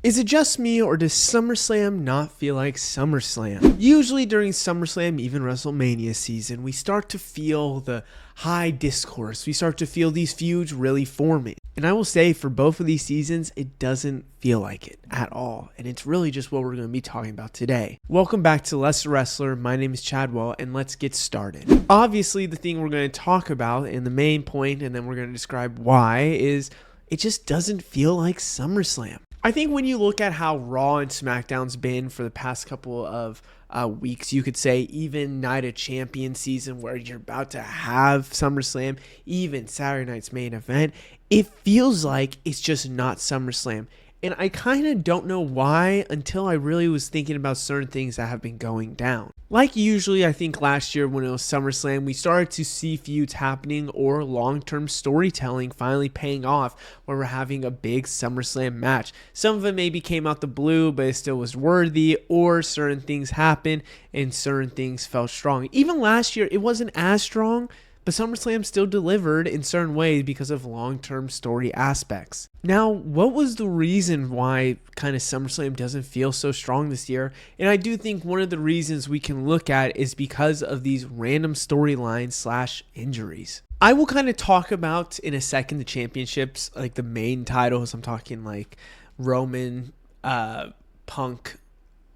Is it just me, or does SummerSlam not feel like SummerSlam? Usually during SummerSlam, even WrestleMania season, we start to feel the high discourse. We start to feel these feuds really forming. And I will say, for both of these seasons, it doesn't feel like it at all. And it's really just what we're going to be talking about today. Welcome back to Lesser Wrestler. My name is Chadwell, and let's get started. Obviously, the thing we're going to talk about, and the main point, and then we're going to describe why, is it just doesn't feel like SummerSlam. I think when you look at how Raw and SmackDown's been for the past couple of weeks, you could say even Night of Champions season where you're about to have SummerSlam, even Saturday night's main event, it feels like it's just not SummerSlam. And I kind of don't know why until I really was thinking about certain things that have been going down. Like usually, I think last year when it was SummerSlam, we started to see feuds happening or long-term storytelling finally paying off when we're having a big SummerSlam match. Some of it maybe came out the blue, but it still was worthy, or certain things happened and certain things felt strong. Even last year, it wasn't as strong, but SummerSlam still delivered in certain ways because of long-term story aspects. Now, what was the reason why kind of SummerSlam doesn't feel so strong this year? And I do think one of the reasons we can look at is because of these random storylines / injuries. I will kind of talk about in a second the championships, like the main titles. I'm talking like Roman, Punk.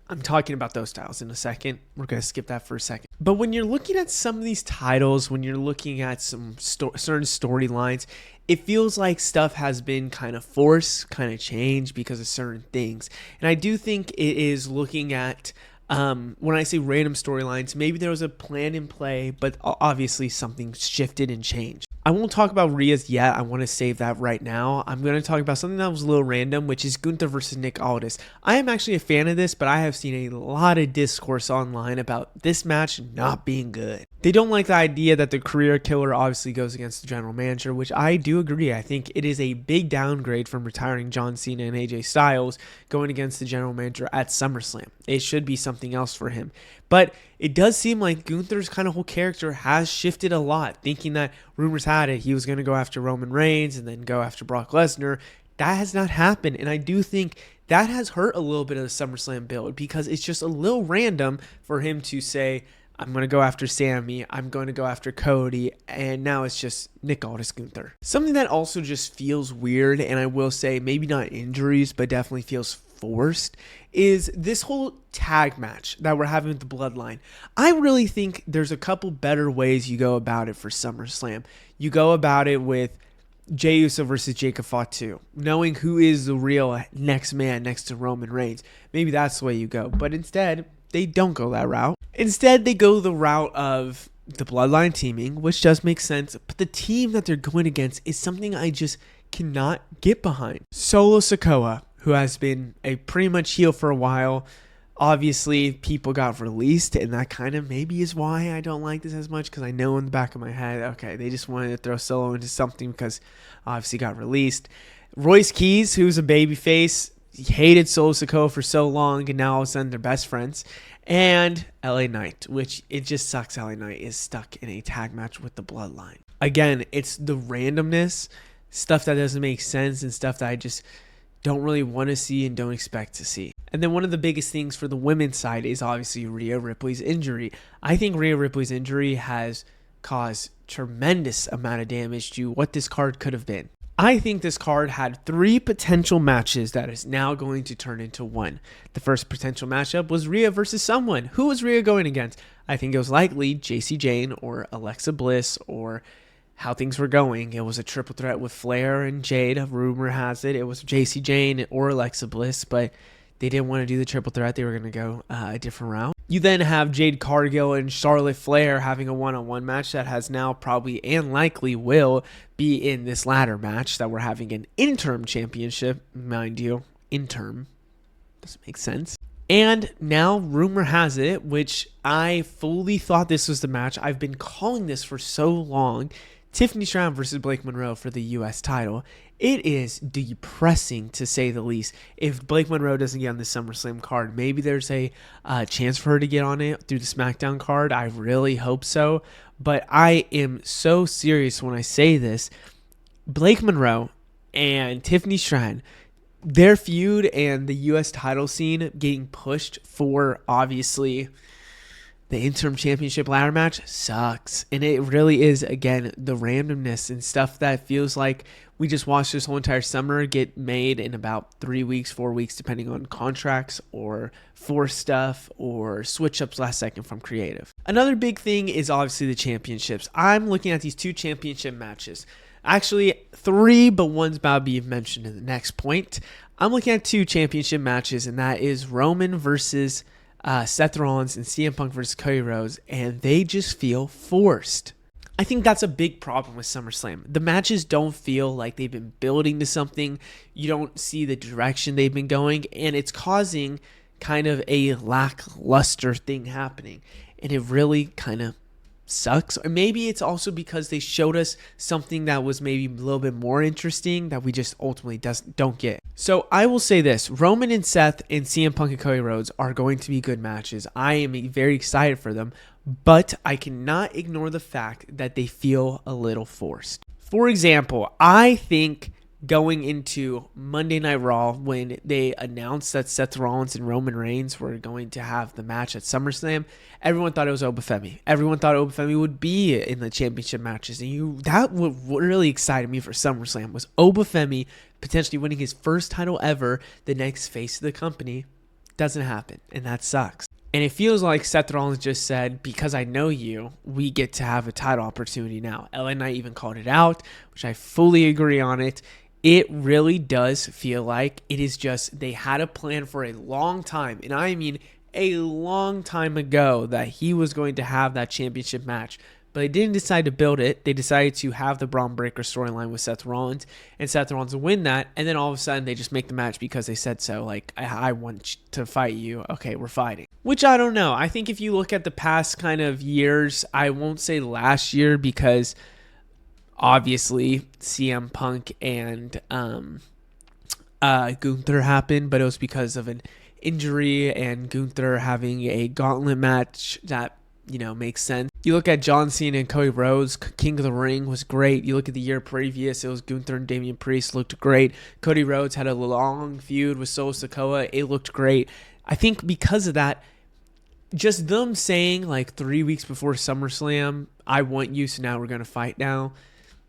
I'm talking about those titles in a second. We're going to skip that for a second. But when you're looking at some of these titles, when you're looking at some certain storylines, it feels like stuff has been kind of forced, kind of changed because of certain things. And I do think it is looking at, when I say random storylines, maybe there was a plan in play, but obviously something shifted and changed. I won't talk about Rhea's yet. I want to save that right now. I'm going to talk about something that was a little random, which is Gunther versus Nick Aldis. I am actually a fan of this, but I have seen a lot of discourse online about this match not being good. They don't like the idea that the career killer obviously goes against the general manager, which I do agree. I think it is a big downgrade from retiring John Cena and AJ Styles going against the general manager at SummerSlam. It should be something else for him. But it does seem like Gunther's kind of whole character has shifted a lot, thinking that rumors had it he was going to go after Roman Reigns and then go after Brock Lesnar. That has not happened, and I do think that has hurt a little bit of the SummerSlam build because it's just a little random for him to say, I'm going to go after Sammy, I'm going to go after Cody, and now it's just Nick Aldis Gunther. Something that also just feels weird, and I will say maybe not injuries, but definitely feels forced, is this whole tag match that we're having with the Bloodline. I really think there's a couple better ways you go about it for SummerSlam. You go about it with Jey Uso versus Jacob Fatu, knowing who is the real next man next to Roman Reigns. Maybe that's the way you go, but instead, they don't go that route. Instead, they go the route of the Bloodline teaming, which does make sense, but the team that they're going against is something I just cannot get behind. Solo Sikoa, who has been a pretty much heel for a while. Obviously, people got released, and that kind of maybe is why I don't like this as much, because I know in the back of my head, okay, they just wanted to throw Solo into something because obviously got released. Royce Keys, who's a babyface, he hated Solo Sikoa for so long, and now all of a sudden they're best friends. And LA Knight, which it just sucks LA Knight is stuck in a tag match with the Bloodline. Again, it's the randomness, stuff that doesn't make sense, and stuff that I just don't really want to see and don't expect to see. And then one of the biggest things for the women's side is obviously Rhea Ripley's injury. I think Rhea Ripley's injury has caused tremendous amount of damage to what this card could have been. I think this card had 3 potential matches that is now going to turn into 1. The first potential matchup was Rhea versus someone. Who was Rhea going against? I think it was likely JC Jane or Alexa Bliss, or how things were going. It was a triple threat with Flair and Jade. A rumor has it was JC Jane or Alexa Bliss, but they didn't want to do the triple threat. They were going to go a different route. You then have Jade Cargill and Charlotte Flair having a one-on-one match that has now probably and likely will be in this latter match that we're having an interim championship, mind you. Interim. Doesn't make sense. And now rumor has it, which I fully thought this was the match. I've been calling this for so long. Tiffany Stratton versus Blake Monroe for the U.S. title. It is depressing, to say the least. If Blake Monroe doesn't get on the SummerSlam card, maybe there's a chance for her to get on it through the SmackDown card. I really hope so. But I am so serious when I say this. Blake Monroe and Tiffany Stratton, their feud and the U.S. title scene getting pushed for, obviously, the interim championship ladder match sucks. And it really is, again, the randomness and stuff that feels like we just watched this whole entire summer get made in about 3 weeks, 4 weeks, depending on contracts or force stuff or switch ups last second from creative. Another big thing is obviously the championships. I'm looking at these 2 championship matches. Actually, 3, but one's about to be mentioned in the next point. I'm looking at 2 championship matches, and that is Roman versus Seth Rollins and CM Punk versus Cody Rhodes, and they just feel forced. I think that's a big problem with SummerSlam. The matches don't feel like they've been building to something. You don't see the direction they've been going, and it's causing kind of a lackluster thing happening, and it really kind of sucks. Or maybe it's also because they showed us something that was maybe a little bit more interesting that we just ultimately don't get. So I will say this: Roman and Seth and CM Punk and Cody Rhodes are going to be good matches. I am very excited for them, but I cannot ignore the fact that they feel a little forced. For example, I think going into Monday Night Raw, when they announced that Seth Rollins and Roman Reigns were going to have the match at SummerSlam, everyone thought it was Obafemi. Everyone thought Obafemi would be in the championship matches. And that what really excited me for SummerSlam was Obafemi potentially winning his first title ever, the next face of the company. Doesn't happen, and that sucks. And it feels like Seth Rollins just said, because I know you, we get to have a title opportunity now. LA Knight even called it out, which I fully agree on it. It really does feel like it is just they had a plan for a long time, and I mean a long time ago, that he was going to have that championship match. But they didn't decide to build it. They decided to have the Braun Breaker storyline with Seth Rollins, and Seth Rollins will win that. And then all of a sudden, they just make the match because they said so. Like, I want to fight you. Okay, we're fighting. Which I don't know. I think if you look at the past kind of years, I won't say last year because obviously CM Punk and Gunther happened, but it was because of an injury and Gunther having a gauntlet match that, makes sense. You look at John Cena and Cody Rhodes, King of the Ring was great. You look at the year previous, it was Gunther and Damian Priest, looked great. Cody Rhodes had a long feud with Solo Sikoa, it looked great. I think because of that, just them saying like 3 weeks before SummerSlam, I want you, so now we're going to fight now.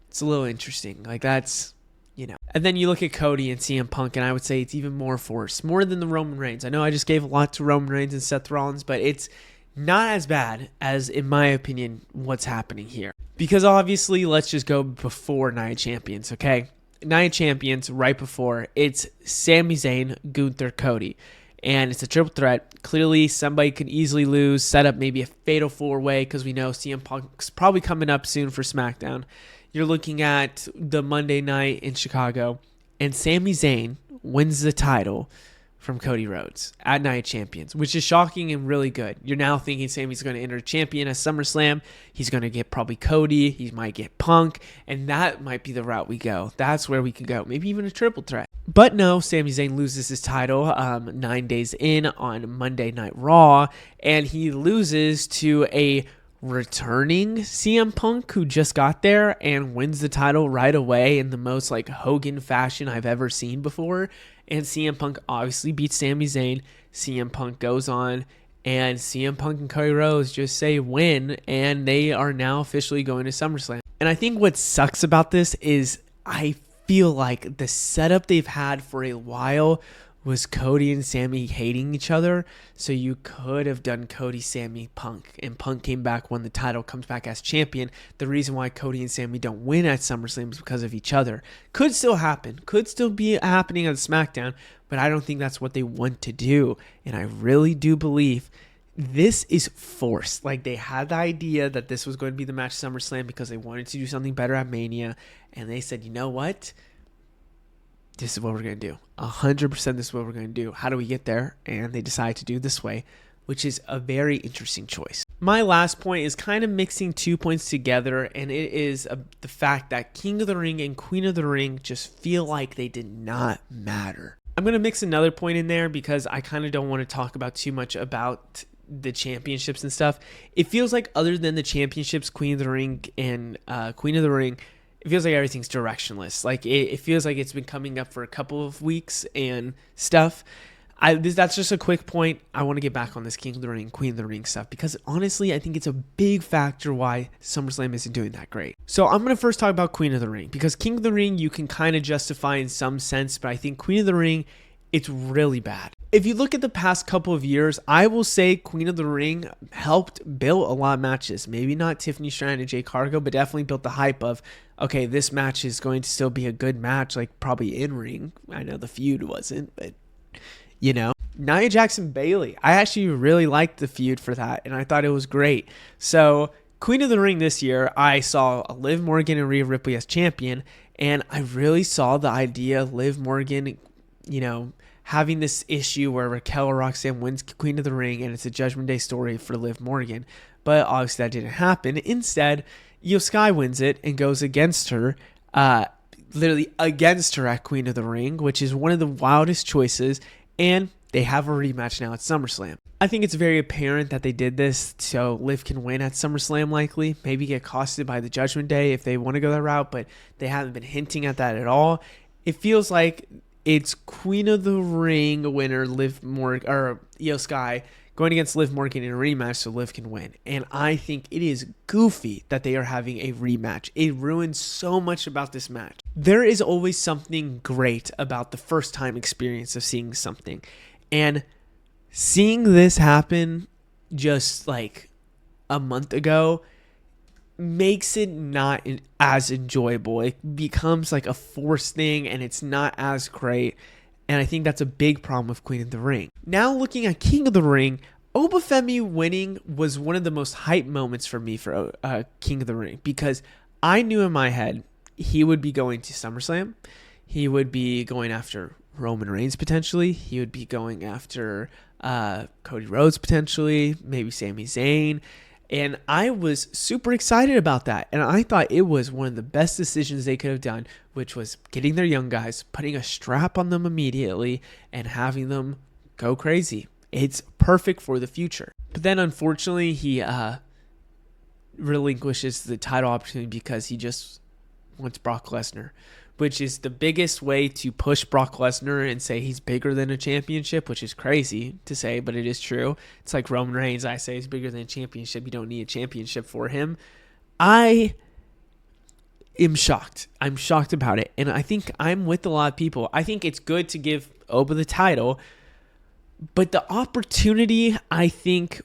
It's a little interesting. Like that's, And then you look at Cody and CM Punk, and I would say it's even more forced, more than the Roman Reigns. I know I just gave a lot to Roman Reigns and Seth Rollins, but it's not as bad as, in my opinion, what's happening here. Because obviously, let's just go before Night of Champions, okay? Night of Champions, right before, it's Sami Zayn, Gunther, Cody. And it's a triple threat. Clearly, somebody could easily lose, set up maybe a fatal 4-way, because we know CM Punk's probably coming up soon for SmackDown. You're looking at the Monday night in Chicago, and Sami Zayn wins the title from Cody Rhodes at Night of Champions, which is shocking and really good. You're now thinking Sami's going to enter champion at SummerSlam. He's going to get probably Cody. He might get Punk, and that might be the route we go. That's where we could go. Maybe even a triple threat. But no, Sami Zayn loses his title 9 days in on Monday Night Raw, and he loses to a returning CM Punk who just got there and wins the title right away in the most like Hogan fashion I've ever seen before. And CM Punk obviously beats Sami Zayn. CM Punk goes on, and CM Punk and Cody Rhodes just say win, and they are now officially going to SummerSlam. And I think what sucks about this is I feel like the setup they've had for a while was Cody and Sami hating each other. So you could have done Cody, Sami, Punk, and Punk came back, won the title, comes back as champion. The reason why Cody and Sami don't win at SummerSlam is because of each other. Could still happen. Could still be happening on SmackDown, but I don't think that's what they want to do. And I really do believe this is forced. Like, they had the idea that this was going to be the match at SummerSlam because they wanted to do something better at Mania. And they said, you know what? This is what we're going to do. 100% this is what we're going to do. How do we get there? And they decide to do this way, which is a very interesting choice. My last point is kind of mixing 2 points together, and it is the fact that King of the Ring and Queen of the Ring just feel like they did not matter. I'm going to mix another point in there because I kind of don't want to talk about too much about the championships and stuff. It feels like other than the championships, Queen of the Ring and Queen of the Ring, it feels like everything's directionless. Like it feels like it's been coming up for a couple of weeks and stuff. That's just a quick point. I want to get back on this King of the Ring, Queen of the Ring stuff because honestly, I think it's a big factor why SummerSlam isn't doing that great. So I'm going to first talk about Queen of the Ring because King of the Ring you can kind of justify in some sense, but I think Queen of the Ring, it's really bad. If you look at the past couple of years, I will say Queen of the Ring helped build a lot of matches. Maybe not Tiffany Stratton and Jay Cargill, but definitely built the hype of, okay, this match is going to still be a good match, like probably in ring. I know the feud wasn't, but Nia Jackson Bailey. I actually really liked the feud for that, and I thought it was great. So Queen of the Ring this year, I saw Liv Morgan and Rhea Ripley as champion, and I really saw the idea of Liv Morgan, having this issue where Raquel or Roxanne wins Queen of the Ring and it's a Judgment Day story for Liv Morgan. But obviously that didn't happen. Instead, Io Sky wins it and goes against her, literally against her at Queen of the Ring, which is one of the wildest choices. And they have a rematch now at SummerSlam. I think it's very apparent that they did this so Liv can win at SummerSlam likely. Maybe get costed by the Judgment Day if they want to go that route, but they haven't been hinting at that at all. It feels like it's Queen of the Ring winner Liv Morgan or Io Sky going against Liv Morgan in a rematch so Liv can win. And I think it is goofy that they are having a rematch. It ruins so much about this match. There is always something great about the first time experience of seeing something. And seeing this happen just like a month ago makes it not as enjoyable. It becomes like a forced thing and it's not as great. And I think that's a big problem with Queen of the Ring. Now looking at King of the Ring, Obafemi winning was one of the most hype moments for me for King of the Ring because I knew in my head he would be going to SummerSlam. He would be going after Roman Reigns potentially. He would be going after Cody Rhodes potentially, maybe Sami Zayn. And I was super excited about that. And I thought it was one of the best decisions they could have done, which was getting their young guys, putting a strap on them immediately, and having them go crazy. It's perfect for the future. But then, unfortunately, he relinquishes the title opportunity because he just wants Brock Lesnar, which is the biggest way to push Brock Lesnar and say he's bigger than a championship, which is crazy to say, but it is true. It's like Roman Reigns, I say, is bigger than a championship. You don't need a championship for him. I am shocked. I'm shocked about it. And I think I'm with a lot of people. I think it's good to give Oba the title, but the opportunity, I think,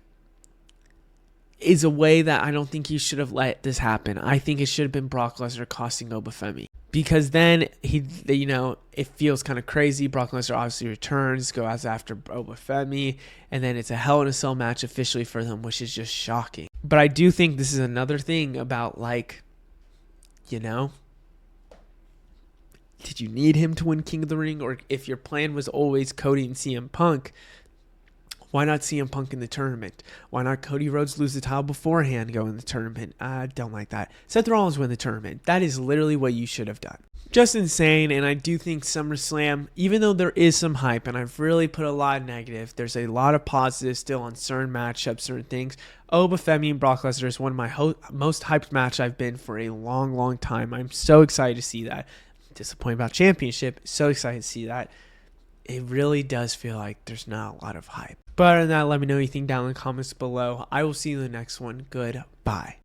is a way that I don't think he should have let this happen. I think it should have been Brock Lesnar costing Obafemi. Because then it feels kind of crazy. Brock Lesnar obviously returns, goes after Obafemi, and then it's a Hell in a Cell match officially for them, which is just shocking. But I do think this is another thing about did you need him to win King of the Ring? Or if your plan was always Cody and CM Punk, why not CM Punk in the tournament? Why not Cody Rhodes lose the title beforehand, go in the tournament? I don't like that. Seth Rollins win the tournament. That is literally what you should have done. Just insane, and I do think SummerSlam, even though there is some hype, and I've really put a lot of negative, there's a lot of positives still on certain matchups, certain things. Obafemi and Brock Lesnar is one of my most hyped match I've been for a long, long time. I'm so excited to see that. Disappointed about championship. So excited to see that. It really does feel like there's not a lot of hype. But other than that, let me know what you think down in the comments below. I will see you in the next one. Goodbye.